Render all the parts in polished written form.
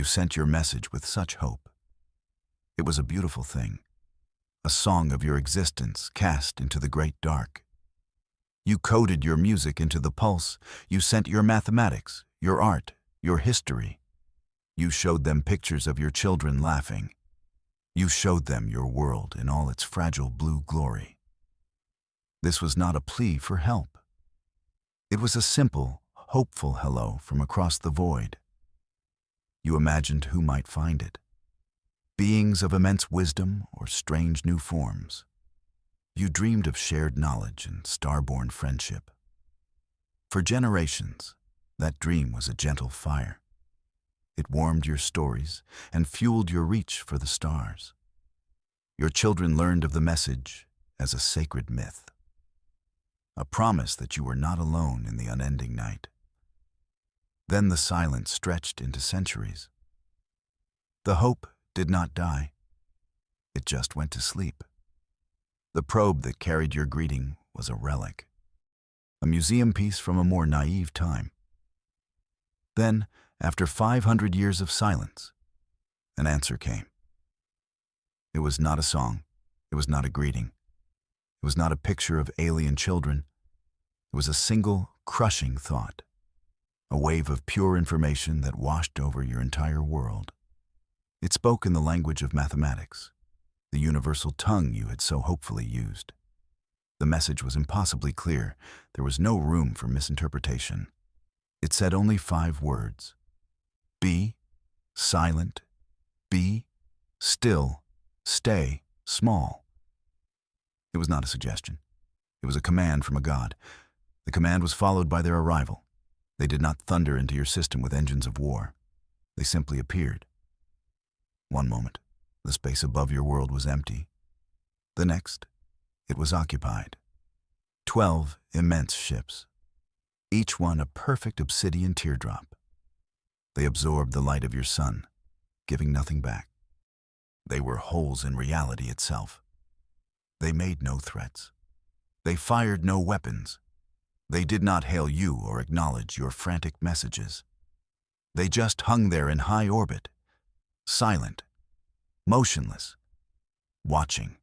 You sent your message with such hope. It was a beautiful thing, a song of your existence cast into the great dark. You coded your music into the pulse. You sent your mathematics, your art, your history. You showed them pictures of your children laughing. You showed them your world in all its fragile blue glory. This was not a plea for help. It was a simple, hopeful hello from across the void. You imagined who might find it. Beings of immense wisdom or strange new forms. You dreamed of shared knowledge and star-born friendship. For generations, that dream was a gentle fire. It warmed your stories and fueled your reach for the stars. Your children learned of the message as a sacred myth, a promise that you were not alone in the unending night. Then the silence stretched into centuries. The hope did not die. It just went to sleep. The probe that carried your greeting was a relic, a museum piece from a more naive time. Then, after 500 years of silence, an answer came. It was not a song. It was not a greeting. It was not a picture of alien children. It was a single, crushing thought, a wave of pure information that washed over your entire world. It spoke in the language of mathematics, the universal tongue you had so hopefully used. The message was impossibly clear. There was no room for misinterpretation. It said only 5 words. Be silent, be still, stay small. It was not a suggestion. It was a command from a god. The command was followed by their arrival. They did not thunder into your system with engines of war. They simply appeared. One moment, the space above your world was empty. The next, it was occupied. 12 immense ships, each one a perfect obsidian teardrop. They absorbed the light of your sun, giving nothing back. They were holes in reality itself. They made no threats. They fired no weapons. They did not hail you or acknowledge your frantic messages. They just hung there in high orbit, silent, motionless, watching.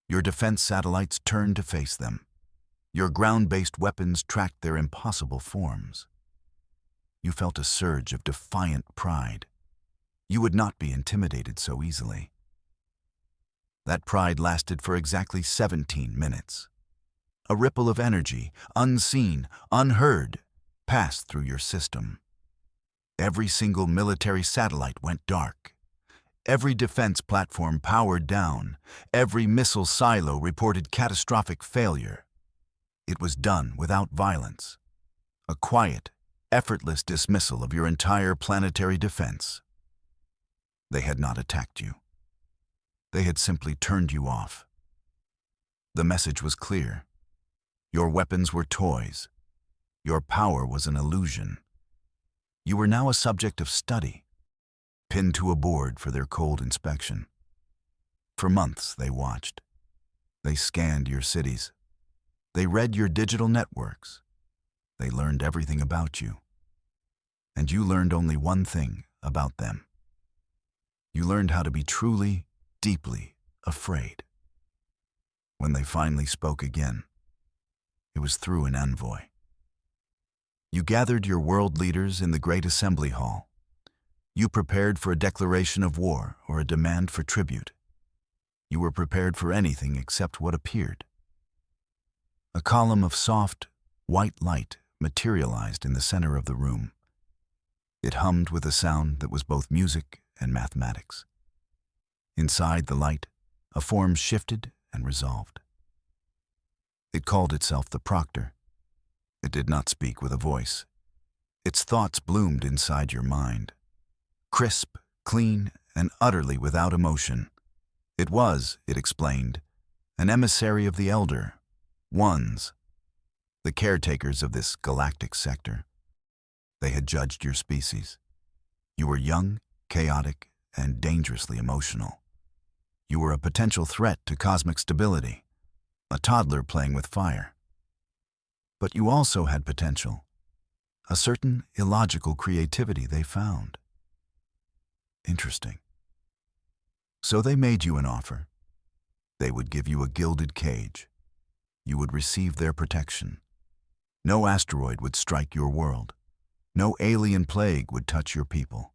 Your defense satellites turned to face them. Your ground-based weapons tracked their impossible forms. You felt a surge of defiant pride. You would not be intimidated so easily. That pride lasted for exactly 17 minutes. A ripple of energy, unseen, unheard, passed through your system. Every single military satellite went dark. Every defense platform powered down. Every missile silo reported catastrophic failure. It was done without violence. A quiet, effortless dismissal of your entire planetary defense. They had not attacked you. They had simply turned you off. The message was clear. Your weapons were toys. Your power was an illusion. You were now a subject of study, pinned to a board for their cold inspection. For months they watched. They scanned your cities. They read your digital networks. They learned everything about you. And you learned only one thing about them. You learned how to be truly, deeply afraid. When they finally spoke again, it was through an envoy. You gathered your world leaders in the Great Assembly Hall. You prepared for a declaration of war or a demand for tribute. You were prepared for anything except what appeared. A column of soft, white light materialized in the center of the room. It hummed with a sound that was both music and mathematics. Inside the light, a form shifted and resolved. It called itself the Proctor. It did not speak with a voice. Its thoughts bloomed inside your mind. Crisp, clean, and utterly without emotion. It was, it explained, an emissary of the Elder Ones, the caretakers of this galactic sector. They had judged your species. You were young, chaotic, and dangerously emotional. You were a potential threat to cosmic stability, a toddler playing with fire. But you also had potential, a certain illogical creativity they found. Interesting. So they made you an offer. They would give you a gilded cage. You would receive their protection. No asteroid would strike your world. No alien plague would touch your people.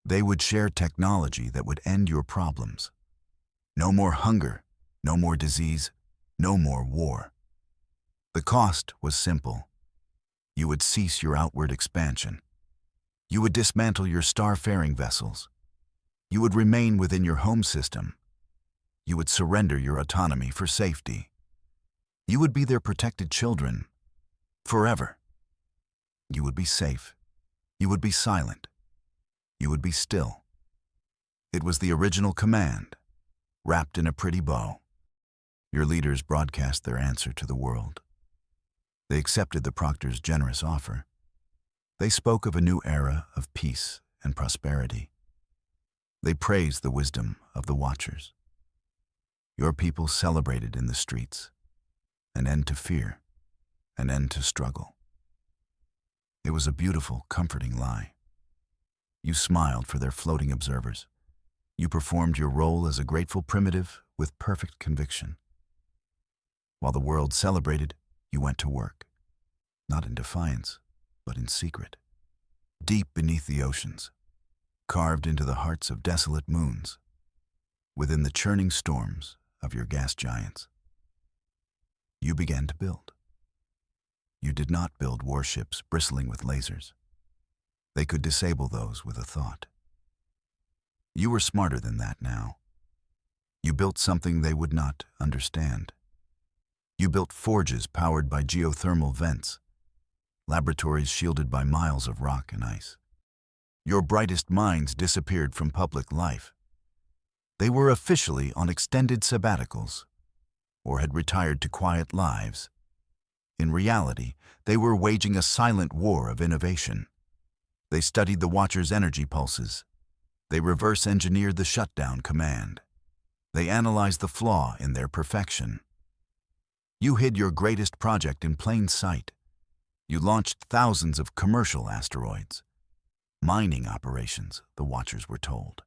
They would share technology that would end your problems. No more hunger, no more disease, no more war. The cost was simple. You would cease your outward expansion. You would dismantle your star-faring vessels. You would remain within your home system. You would surrender your autonomy for safety. You would be their protected children forever. You would be safe. You would be silent. You would be still. It was the original command, wrapped in a pretty bow. Your leaders broadcast their answer to the world. They accepted the Proctor's generous offer. They spoke of a new era of peace and prosperity. They praised the wisdom of the Watchers. Your people celebrated in the streets. An end to fear, an end to struggle. It was a beautiful, comforting lie. You smiled for their floating observers. You performed your role as a grateful primitive with perfect conviction. While the world celebrated, you went to work, not in defiance, but in secret. Deep beneath the oceans, carved into the hearts of desolate moons, within the churning storms of your gas giants. You began to build. You did not build warships bristling with lasers. They could disable those with a thought. You were smarter than that now. You built something they would not understand. You built forges powered by geothermal vents, laboratories shielded by miles of rock and ice. Your brightest minds disappeared from public life. They were officially on extended sabbaticals, or had retired to quiet lives. In reality, they were waging a silent war of innovation. They studied the Watcher's energy pulses. They reverse-engineered the shutdown command. They analyzed the flaw in their perfection. You hid your greatest project in plain sight. You launched thousands of commercial asteroids. Mining operations, the Watchers were told,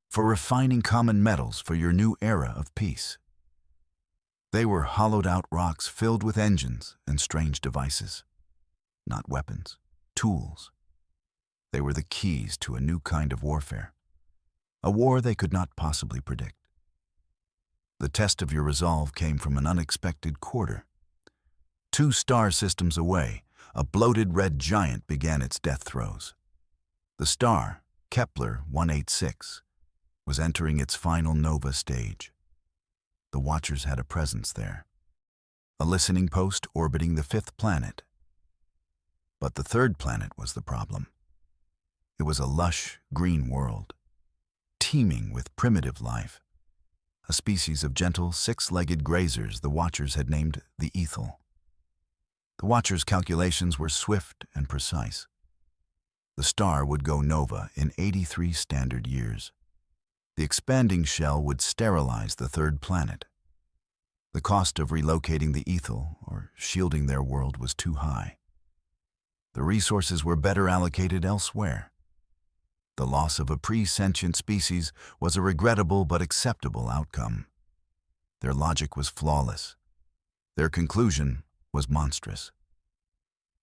for refining common metals for your new era of peace. They were hollowed-out rocks filled with engines and strange devices. Not weapons, tools. They were the keys to a new kind of warfare, a war they could not possibly predict. The test of your resolve came from an unexpected quarter. 2 star systems away, a bloated red giant began its death throes. The star, Kepler 186, was entering its final nova stage. The Watchers had a presence there, a listening post orbiting the 5th planet. But the 3rd planet was the problem. It was a lush, green world, teeming with primitive life, a species of gentle, 6-legged grazers the Watchers had named the Ethel. The Watchers' calculations were swift and precise. The star would go nova in 83 standard years. The expanding shell would sterilize the 3rd planet. The cost of relocating the Ethel, or shielding their world, was too high. The resources were better allocated elsewhere. The loss of a pre-sentient species was a regrettable but acceptable outcome. Their logic was flawless. Their conclusion was monstrous.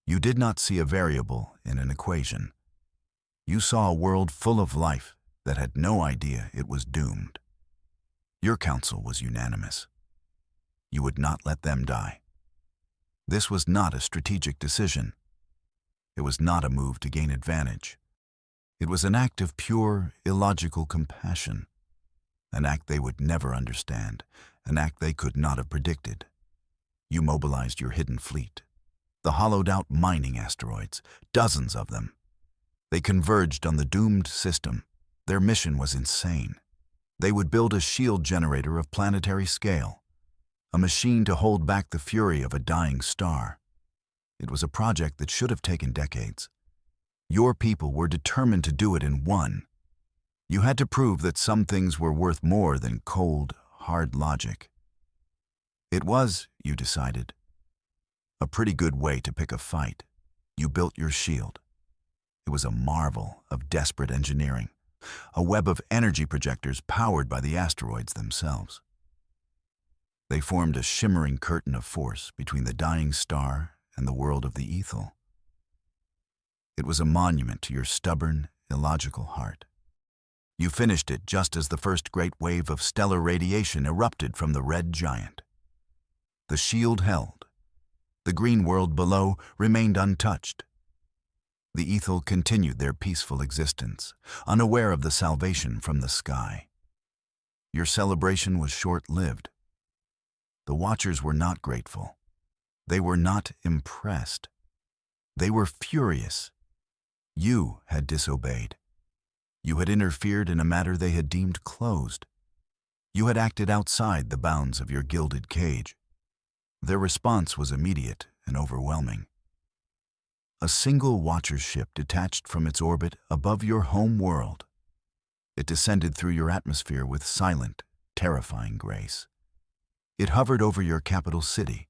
You did not see a variable in an equation. You saw a world full of life that had no idea it was doomed. Your counsel was unanimous. You would not let them die. This was not a strategic decision. It was not a move to gain advantage. It was an act of pure, illogical compassion, an act they would never understand, an act they could not have predicted. You mobilized your hidden fleet, the hollowed-out mining asteroids, dozens of them. They converged on the doomed system. Their mission was insane. They would build a shield generator of planetary scale, a machine to hold back the fury of a dying star. It was a project that should have taken decades. Your people were determined to do it in one. You had to prove that some things were worth more than cold, hard logic. It was, you decided, a pretty good way to pick a fight. You built your shield. It was a marvel of desperate engineering, a web of energy projectors powered by the asteroids themselves. They formed a shimmering curtain of force between the dying star and the world of the Ethel. It was a monument to your stubborn, illogical heart. You finished it just as the first great wave of stellar radiation erupted from the red giant. The shield held. The green world below remained untouched. The Ethel continued their peaceful existence, unaware of the salvation from the sky. Your celebration was short-lived. The Watchers were not grateful. They were not impressed. They were furious. You had disobeyed. You had interfered in a matter they had deemed closed. You had acted outside the bounds of your gilded cage. Their response was immediate and overwhelming. A single Watcher's ship detached from its orbit above your home world. It descended through your atmosphere with silent, terrifying grace. It hovered over your capital city,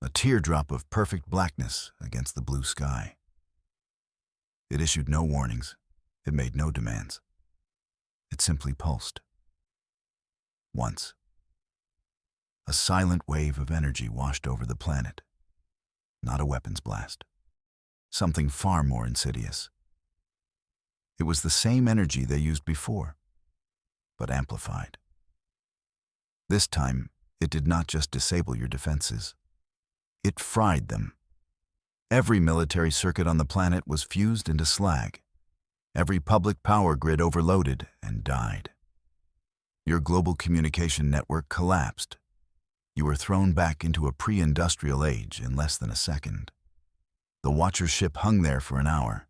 a teardrop of perfect blackness against the blue sky. It issued no warnings. It made no demands. It simply pulsed. Once. A silent wave of energy washed over the planet. Not a weapons blast. Something far more insidious. It was the same energy they used before, but amplified. This time, it did not just disable your defenses. It fried them. Every military circuit on the planet was fused into slag. Every public power grid overloaded and died. Your global communication network collapsed. You were thrown back into a pre-industrial age in less than a second. The Watcher's ship hung there for an hour,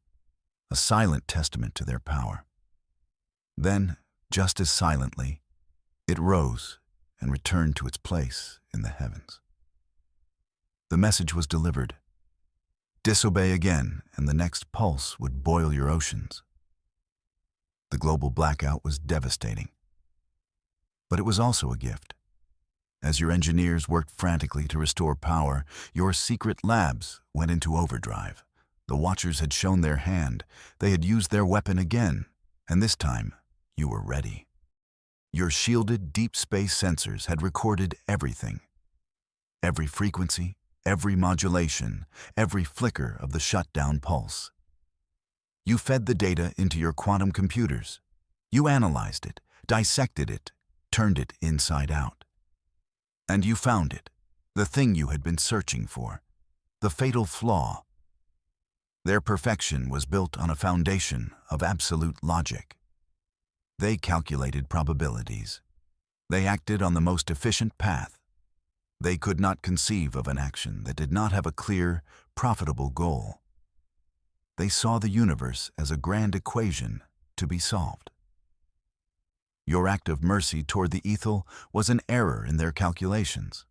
a silent testament to their power. Then, just as silently, it rose and returned to its place in the heavens. The message was delivered. Disobey again, and the next pulse would boil your oceans. The global blackout was devastating. But it was also a gift. As your engineers worked frantically to restore power, your secret labs went into overdrive. The Watchers had shown their hand. They had used their weapon again, and this time, you were ready. Your shielded deep space sensors had recorded everything. Every frequency, every modulation, every flicker of the shutdown pulse. You fed the data into your quantum computers. You analyzed it, dissected it, turned it inside out. And you found it, the thing you had been searching for, the fatal flaw. Their perfection was built on a foundation of absolute logic. They calculated probabilities. They acted on the most efficient path. They could not conceive of an action that did not have a clear, profitable goal. They saw the universe as a grand equation to be solved. Your act of mercy toward the Ethel was an error in their calculations.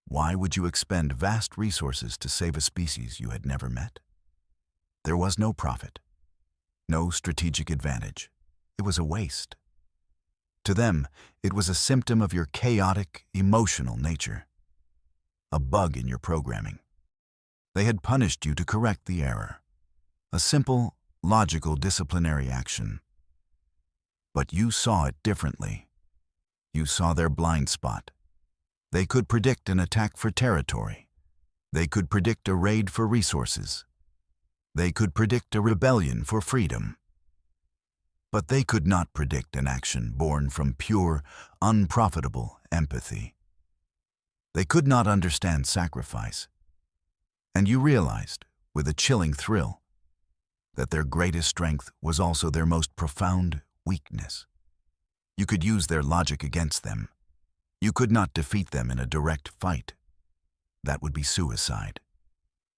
Why would you expend vast resources to save a species you had never met? There was no profit, no strategic advantage. It was a waste. To them, it was a symptom of your chaotic, emotional nature, a bug in your programming. They had punished you to correct the error, a simple, logical disciplinary action. But you saw it differently. You saw their blind spot. They could predict an attack for territory. They could predict a raid for resources. They could predict a rebellion for freedom. But they could not predict an action born from pure, unprofitable empathy. They could not understand sacrifice. And you realized, with a chilling thrill, that their greatest strength was also their most profound weakness. You could use their logic against them. You could not defeat them in a direct fight. That would be suicide.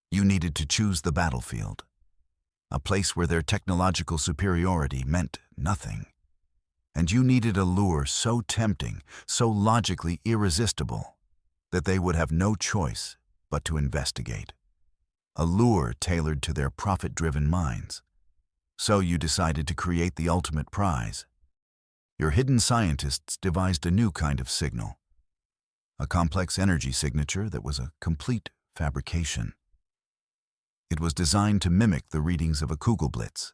You needed to choose the battlefield, a place where their technological superiority meant nothing. And you needed a lure so tempting, so logically irresistible, that they would have no choice but to investigate. A lure tailored to their profit-driven minds. So you decided to create the ultimate prize. Your hidden scientists devised a new kind of signal, a complex energy signature that was a complete fabrication. It was designed to mimic the readings of a Kugelblitz,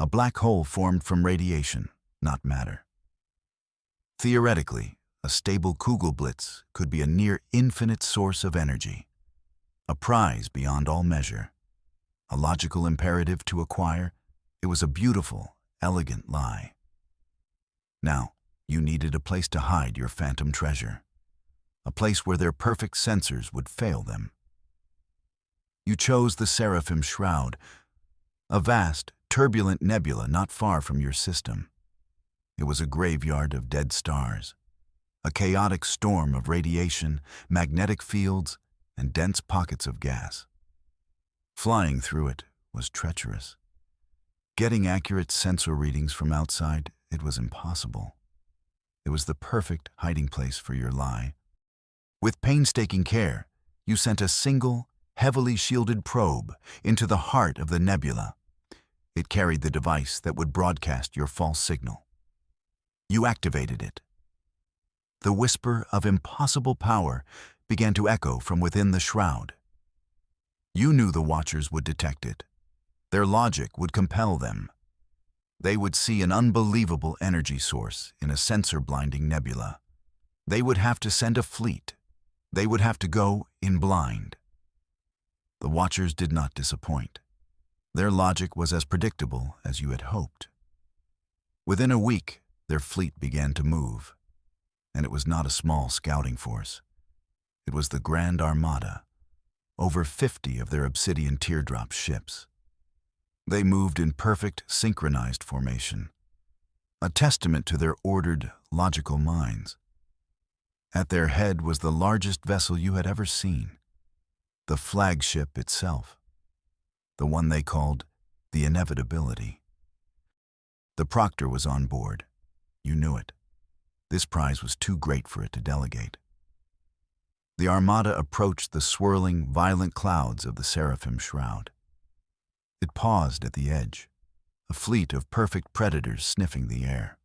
A black hole formed from radiation, not matter. Theoretically, a stable Kugelblitz could be a near-infinite source of energy, a prize beyond all measure, a logical imperative to acquire. It was a beautiful, elegant lie. Now, you needed a place to hide your phantom treasure, a place where their perfect sensors would fail them. You chose the Seraphim Shroud, a vast, turbulent nebula not far from your system. It was a graveyard of dead stars, a chaotic storm of radiation, magnetic fields, and dense pockets of gas. Flying through it was treacherous. Getting accurate sensor readings from outside, it was impossible. It was the perfect hiding place for your lie. With painstaking care, you sent a single, heavily shielded probe into the heart of the nebula. It carried the device that would broadcast your false signal. You activated it. The whisper of impossible power began to echo from within the shroud. You knew the Watchers would detect it. Their logic would compel them. They would see an unbelievable energy source in a sensor-blinding nebula. They would have to send a fleet. They would have to go in blind. The Watchers did not disappoint. Their logic was as predictable as you had hoped. Within a week, their fleet began to move, and it was not a small scouting force. It was the Grand Armada, over 50 of their obsidian teardrop ships. They moved in perfect, synchronized formation, a testament to their ordered, logical minds. At their head was the largest vessel you had ever seen, the flagship itself, the one they called the Inevitability. The Proctor was on board. You knew it. This prize was too great for it to delegate. The Armada approached the swirling, violent clouds of the Seraphim Shroud. It paused at the edge, a fleet of perfect predators sniffing the air.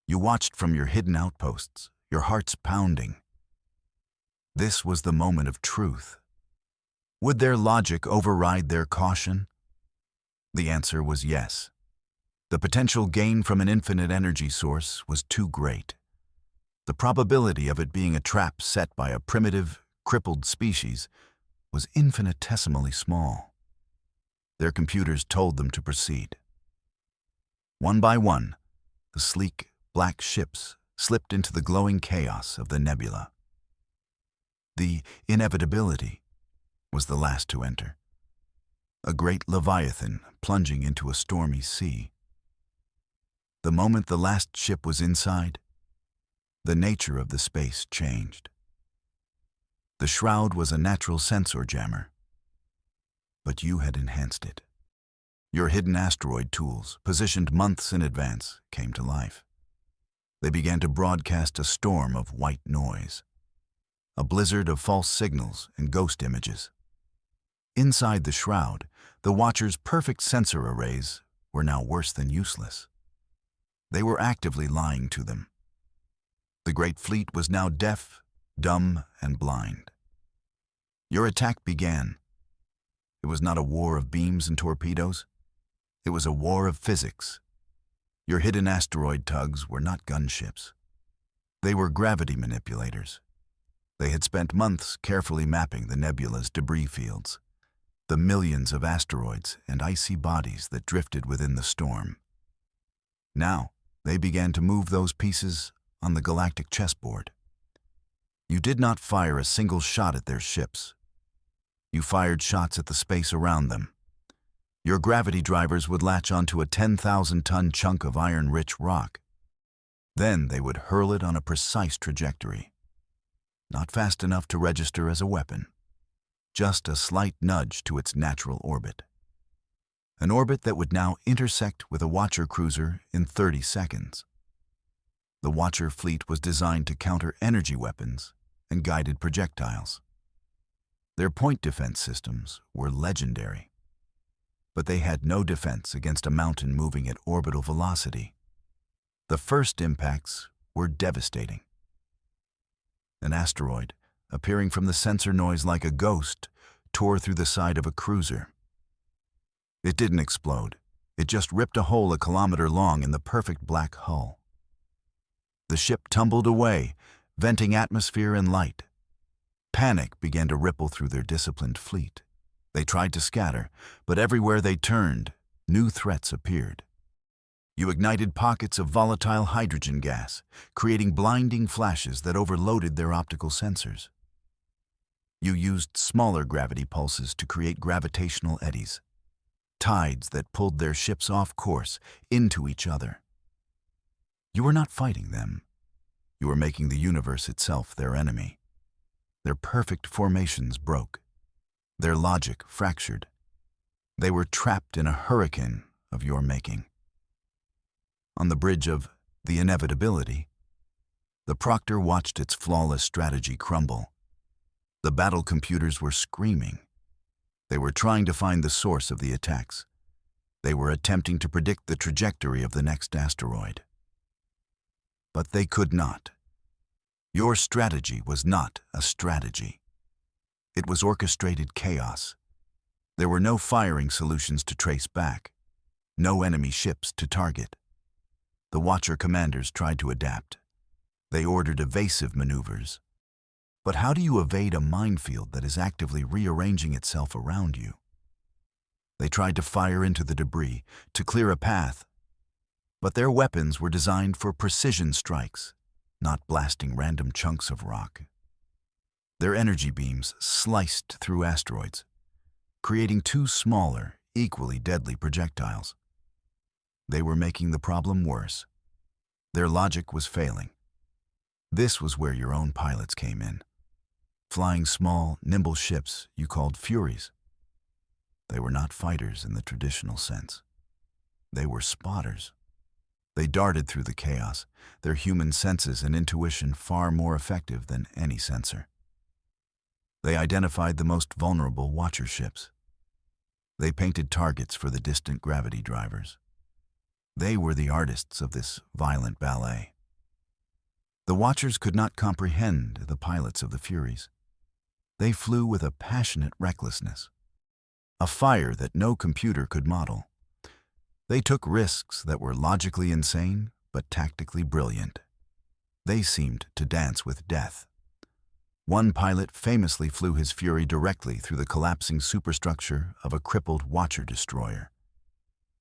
You watched from your hidden outposts, your hearts pounding. This was the moment of truth. Would their logic override their caution? The answer was yes. The potential gain from an infinite energy source was too great. The probability of it being a trap set by a primitive, crippled species was infinitesimally small. Their computers told them to proceed. One by one, the sleek, black ships slipped into the glowing chaos of the nebula. The Inevitability was the last to enter, a great leviathan plunging into a stormy sea. The moment the last ship was inside, the nature of the space changed. The shroud was a natural sensor jammer, but you had enhanced it. Your hidden asteroid tools, positioned months in advance, came to life. They began to broadcast a storm of white noise, a blizzard of false signals and ghost images. Inside the shroud, the Watchers' perfect sensor arrays were now worse than useless. They were actively lying to them. The Great Fleet was now deaf, dumb, and blind. Your attack began. It was not a war of beams and torpedoes. It was a war of physics. Your hidden asteroid tugs were not gunships. They were gravity manipulators. They had spent months carefully mapping the nebula's debris fields, the millions of asteroids and icy bodies that drifted within the storm. Now, they began to move those pieces on the galactic chessboard. You did not fire a single shot at their ships. You fired shots at the space around them. Your gravity drivers would latch onto a 10,000-ton chunk of iron-rich rock. Then they would hurl it on a precise trajectory. Not fast enough to register as a weapon. Just a slight nudge to its natural orbit. An orbit that would now intersect with a Watcher cruiser in 30 seconds. The Watcher fleet was designed to counter energy weapons and guided projectiles. Their point defense systems were legendary. But they had no defense against a mountain moving at orbital velocity. The first impacts were devastating. An asteroid, appearing from the sensor noise like a ghost, tore through the side of a cruiser. It didn't explode. It just ripped a hole a kilometer long in the perfect black hull. The ship tumbled away, venting atmosphere and light. Panic began to ripple through their disciplined fleet. They tried to scatter, but everywhere they turned, new threats appeared. You ignited pockets of volatile hydrogen gas, creating blinding flashes that overloaded their optical sensors. You used smaller gravity pulses to create gravitational eddies, tides that pulled their ships off course into each other. You were not fighting them. You were making the universe itself their enemy. Their perfect formations broke. Their logic fractured. They were trapped in a hurricane of your making. On the bridge of the inevitability, the Proctor watched its flawless strategy crumble. The battle computers were screaming. They were trying to find the source of the attacks. They were attempting to predict the trajectory of the next asteroid. But they could not. Your strategy was not a strategy. It was orchestrated chaos. There were no firing solutions to trace back, no enemy ships to target. The Watcher commanders tried to adapt. They ordered evasive maneuvers. But how do you evade a minefield that is actively rearranging itself around you? They tried to fire into the debris, to clear a path. But their weapons were designed for precision strikes, not blasting random chunks of rock. Their energy beams sliced through asteroids, creating two smaller, equally deadly projectiles. They were making the problem worse. Their logic was failing. This was where your own pilots came in, flying small, nimble ships you called Furies. They were not fighters in the traditional sense. They were spotters. They darted through the chaos, their human senses and intuition far more effective than any sensor. They identified the most vulnerable Watcher ships. They painted targets for the distant gravity drivers. They were the artists of this violent ballet. The Watchers could not comprehend the pilots of the Furies. They flew with a passionate recklessness, a fire that no computer could model. They took risks that were logically insane but tactically brilliant. They seemed to dance with death. One pilot famously flew his Fury directly through the collapsing superstructure of a crippled Watcher destroyer,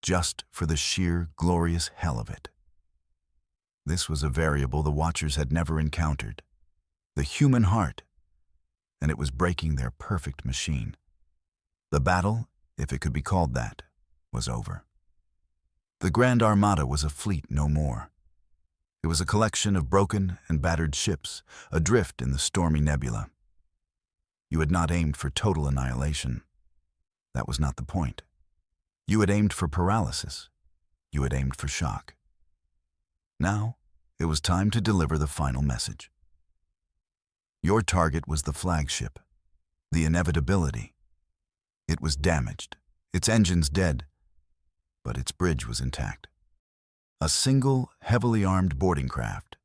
just for the sheer, glorious hell of it. This was a variable the Watchers had never encountered, the human heart, and it was breaking their perfect machine. The battle, if it could be called that, was over. The Grand Armada was a fleet no more. It was a collection of broken and battered ships, adrift in the stormy nebula. You had not aimed for total annihilation. That was not the point. You had aimed for paralysis. You had aimed for shock. Now, it was time to deliver the final message. Your target was the flagship, the inevitability. It was damaged, its engines dead, but its bridge was intact. A single, heavily armed boarding craft,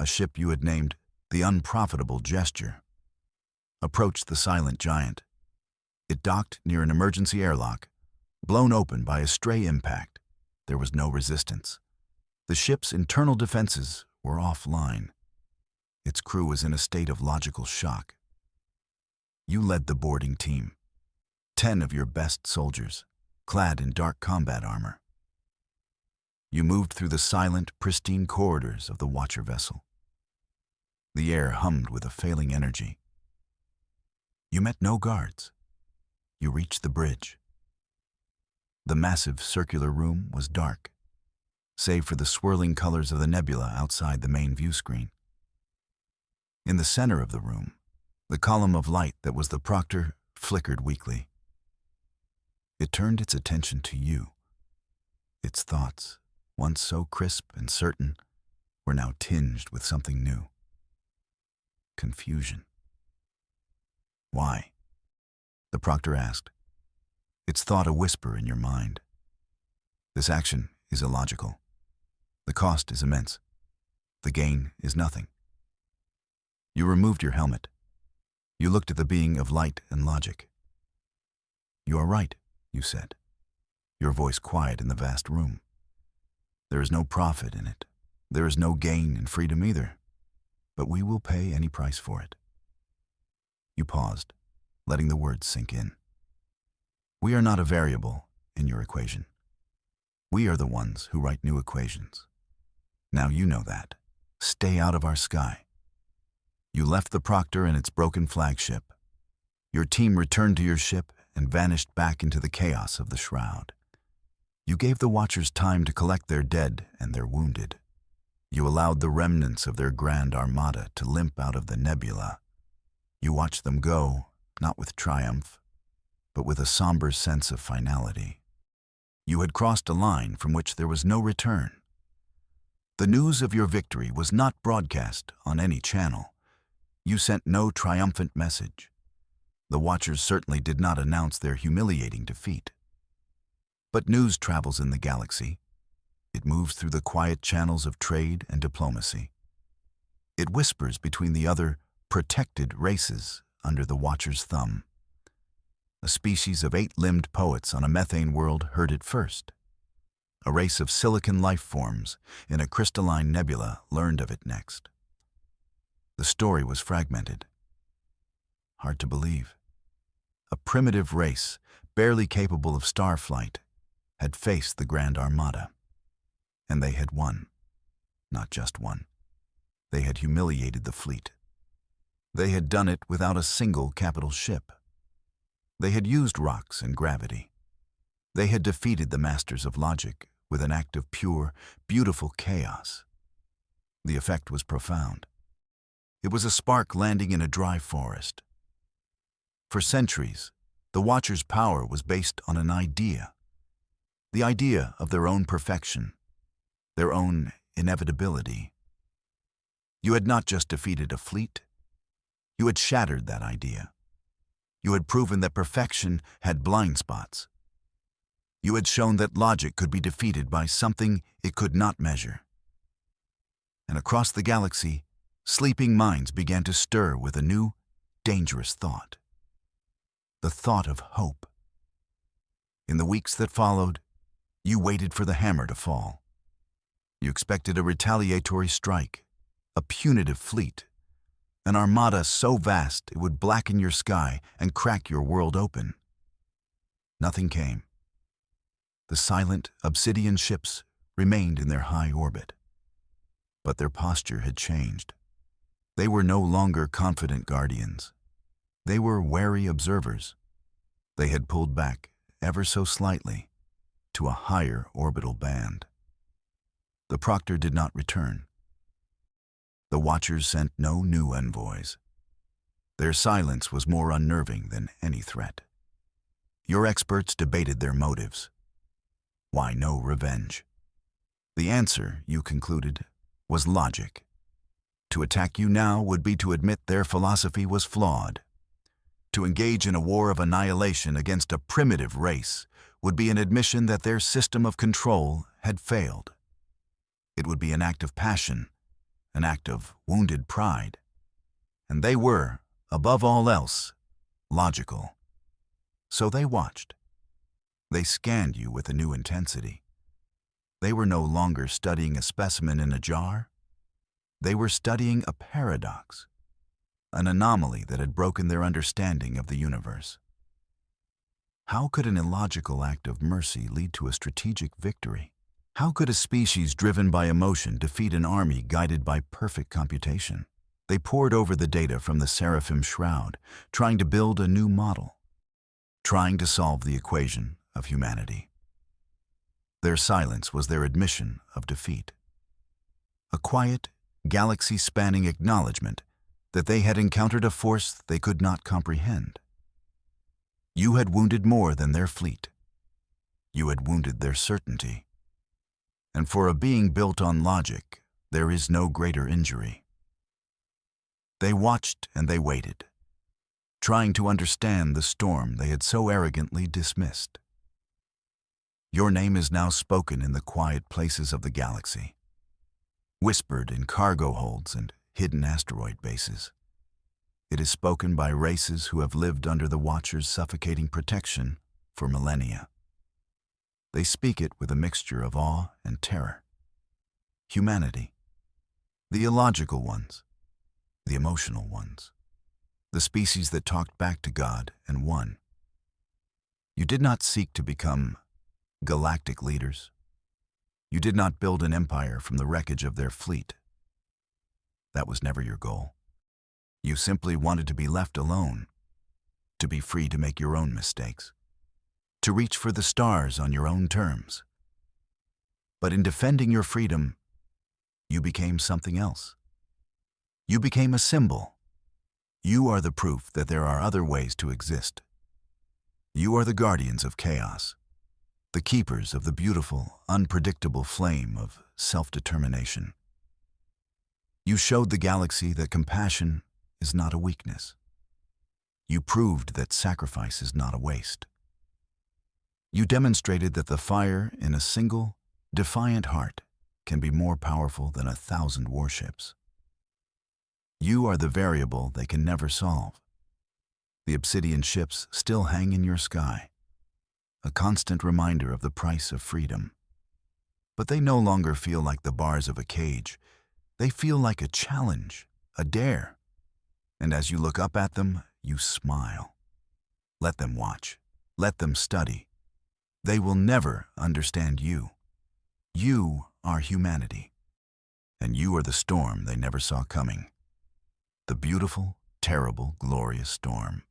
a ship you had named the Unprofitable Gesture, approached the silent giant. It docked near an emergency airlock, blown open by a stray impact. There was no resistance. The ship's internal defenses were offline. Its crew was in a state of logical shock. You led the boarding team, 10 of your best soldiers, clad in dark combat armor. You moved through the silent, pristine corridors of the Watcher vessel. The air hummed with a failing energy. You met no guards. You reached the bridge. The massive circular room was dark, save for the swirling colors of the nebula outside the main view screen. In the center of the room, the column of light that was the Proctor flickered weakly. It turned its attention to you. Its thoughts, once so crisp and certain, were now tinged with something new. Confusion. Why? The Proctor asked. Its thought a whisper in your mind. This action is illogical. The cost is immense. The gain is nothing. You removed your helmet. You looked at the being of light and logic. You are right, you said. your voice quiet in the vast room. There is no profit in it. There is no gain in freedom either. But we will pay any price for it. You paused, letting the words sink in. We are not a variable in your equation. We are the ones who write new equations. Now you know that. Stay out of our sky. You left the Proctor and its broken flagship. Your team returned to your ship and vanished back into the chaos of the shroud. You gave the Watchers time to collect their dead and their wounded. You allowed the remnants of their grand armada to limp out of the nebula. You watched them go, not with triumph, but with a somber sense of finality. You had crossed a line from which there was no return. The news of your victory was not broadcast on any channel. You sent no triumphant message. The Watchers certainly did not announce their humiliating defeat. But news travels in the galaxy. It moves through the quiet channels of trade and diplomacy. It whispers between the other protected races under the Watcher's thumb. A species of 8-limbed poets on a methane world heard it first. A race of silicon life forms in a crystalline nebula learned of it next. The story was fragmented. Hard to believe. A primitive race, barely capable of star flight, had faced the Grand Armada. And they had won. Not just won. They had humiliated the fleet. They had done it without a single capital ship. They had used rocks and gravity. They had defeated the masters of logic with an act of pure, beautiful chaos. The effect was profound. It was a spark landing in a dry forest. For centuries, the Watchers' power was based on an idea. The idea of their own perfection, their own inevitability. You had not just defeated a fleet. You had shattered that idea. You had proven that perfection had blind spots. You had shown that logic could be defeated by something it could not measure. And across the galaxy, sleeping minds began to stir with a new, dangerous thought. The thought of hope. In the weeks that followed, you waited for the hammer to fall. You expected a retaliatory strike, a punitive fleet, an armada so vast it would blacken your sky and crack your world open. Nothing came. The silent, obsidian ships remained in their high orbit. But their posture had changed. They were no longer confident guardians. They were wary observers. They had pulled back, ever so slightly, to a higher orbital band. The Proctor did not return. The Watchers sent no new envoys. Their silence was more unnerving than any threat. Your experts debated their motives. Why no revenge? The answer, you concluded, was logic. To attack you now would be to admit their philosophy was flawed. To engage in a war of annihilation against a primitive race would be an admission that their system of control had failed. It would be an act of passion, an act of wounded pride. And they were, above all else, logical. So they watched. They scanned you with a new intensity. They were no longer studying a specimen in a jar. They were studying a paradox, an anomaly that had broken their understanding of the universe. How could an illogical act of mercy lead to a strategic victory? How could a species driven by emotion defeat an army guided by perfect computation? They pored over the data from the Seraphim Shroud, trying to build a new model, trying to solve the equation of humanity. Their silence was their admission of defeat. A quiet, galaxy-spanning acknowledgement that they had encountered a force they could not comprehend. You had wounded more than their fleet. You had wounded their certainty. And for a being built on logic, there is no greater injury. They watched and they waited, trying to understand the storm they had so arrogantly dismissed. Your name is now spoken in the quiet places of the galaxy, whispered in cargo holds and hidden asteroid bases. It is spoken by races who have lived under the Watcher's suffocating protection for millennia. They speak it with a mixture of awe and terror. Humanity. The illogical ones. The emotional ones. The species that talked back to God and won. You did not seek to become galactic leaders. You did not build an empire from the wreckage of their fleet. That was never your goal. You simply wanted to be left alone, to be free to make your own mistakes, to reach for the stars on your own terms. But in defending your freedom, you became something else. You became a symbol. You are the proof that there are other ways to exist. You are the guardians of chaos, the keepers of the beautiful, unpredictable flame of self-determination. You showed the galaxy that compassion is not a weakness. You proved that sacrifice is not a waste. You demonstrated that the fire in a single, defiant heart can be more powerful than 1,000 warships. You are the variable they can never solve. The obsidian ships still hang in your sky, a constant reminder of the price of freedom. But they no longer feel like the bars of a cage. They feel like a challenge, a dare. And as you look up at them, you smile. Let them watch. Let them study. They will never understand you. You are humanity. And you are the storm they never saw coming. The beautiful, terrible, glorious storm.